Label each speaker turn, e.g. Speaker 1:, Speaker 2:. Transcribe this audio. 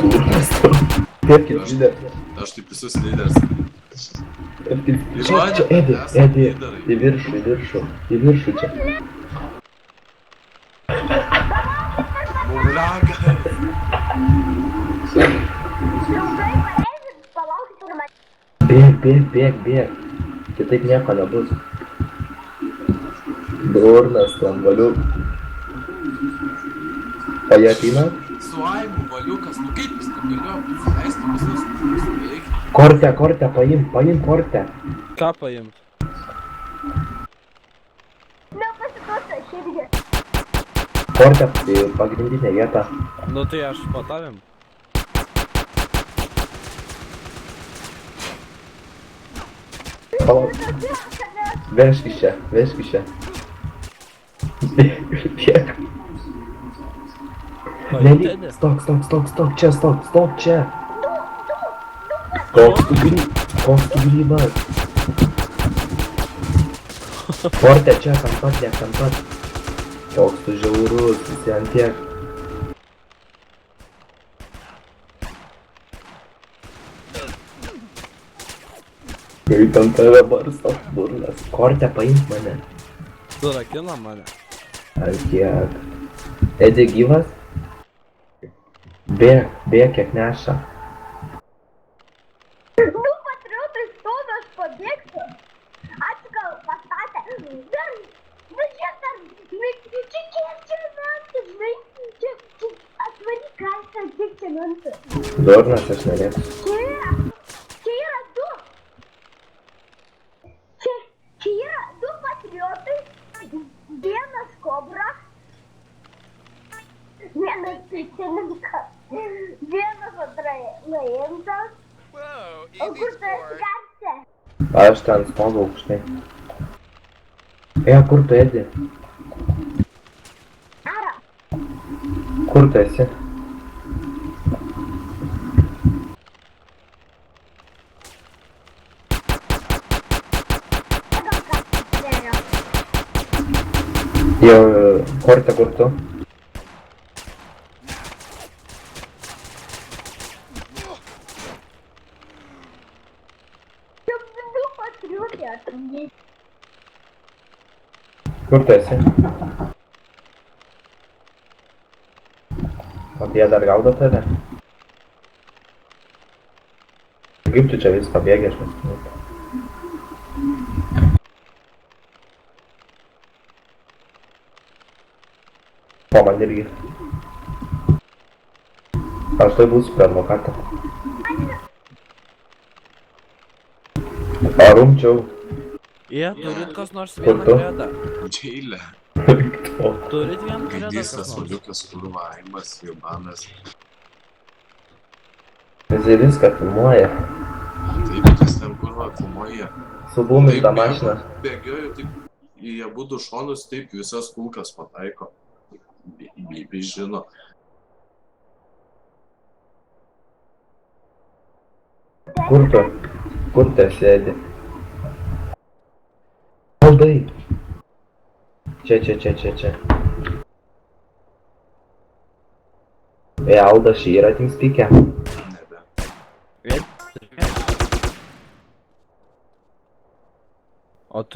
Speaker 1: Durnas tu. Kaip lyderis.
Speaker 2: Aš taip visus lyderis.
Speaker 1: Čia, Edi, į viršų čia.
Speaker 2: Mulagas.
Speaker 1: Bėg. Kitaip nieko nebus. Durnas ten valiu. O jie ateina?
Speaker 2: Su Aimu valiukas, nu kaip jis negalėjo pasileisti visus veikti?
Speaker 1: Kortę, paim kortę.
Speaker 3: Ką paimt?
Speaker 4: Nepasituosi, aš irgi.
Speaker 1: Kortę, tai pagrindinė vieta.
Speaker 3: Nu tai aš po tavim.
Speaker 1: Palauk. Vežk iš čia. Bėg. Nelyg. Stok čia. Koks tu grybas. Kortė čia, tam pat. Koks tu žiaurus, visi ant tiek. Kaip ant tave barsto, durnas. Kortę paimk mane.
Speaker 3: Surakina mane.
Speaker 1: Ant tiek. Edi gyvas? Bėg kiek neša.
Speaker 4: Du patriotai stovi, aš pabėgsiu. Ačiū gal pastatė. Dar, čia mentas, žinai. Čia, atvaryk kasą, kiek čia mentas.
Speaker 1: Durnas aš norėsiu.
Speaker 4: Čia yra du. Čia yra du patriotai. Vienas kobra. Vienas prisininkas. Vienas laimtas. O kur tu esi garsė?
Speaker 1: Aš ten stoviu aukštai. Kur tu edi?
Speaker 4: Ara.
Speaker 1: Kur tu esi? Jau, kortė kur tu? Kur tu esi? O jie dar gaudo tave? Kaip tu čia vis pabėgi, aš nesinau. O man irgi. Aš tai būsiu prie advokatą. Rumčiau.
Speaker 3: Jie, turit kas nors vieną kredą.
Speaker 2: Džeilė.
Speaker 3: Turit vieną kredą kas
Speaker 2: Gaidysas,
Speaker 3: nors.
Speaker 2: valiukas, kurva, Aimas, Jubanas.
Speaker 1: Jis viską filmuoja.
Speaker 2: Taip, jis ten kurva filmuoja.
Speaker 1: Subūminta mašina.
Speaker 2: Bėgioju taip į abudu šonus, taip visas kulkas pataiko. Bibi žino.
Speaker 1: Kur tu sėdi? Aldai. Čia. Alda, šį yra TeamSpeak'e.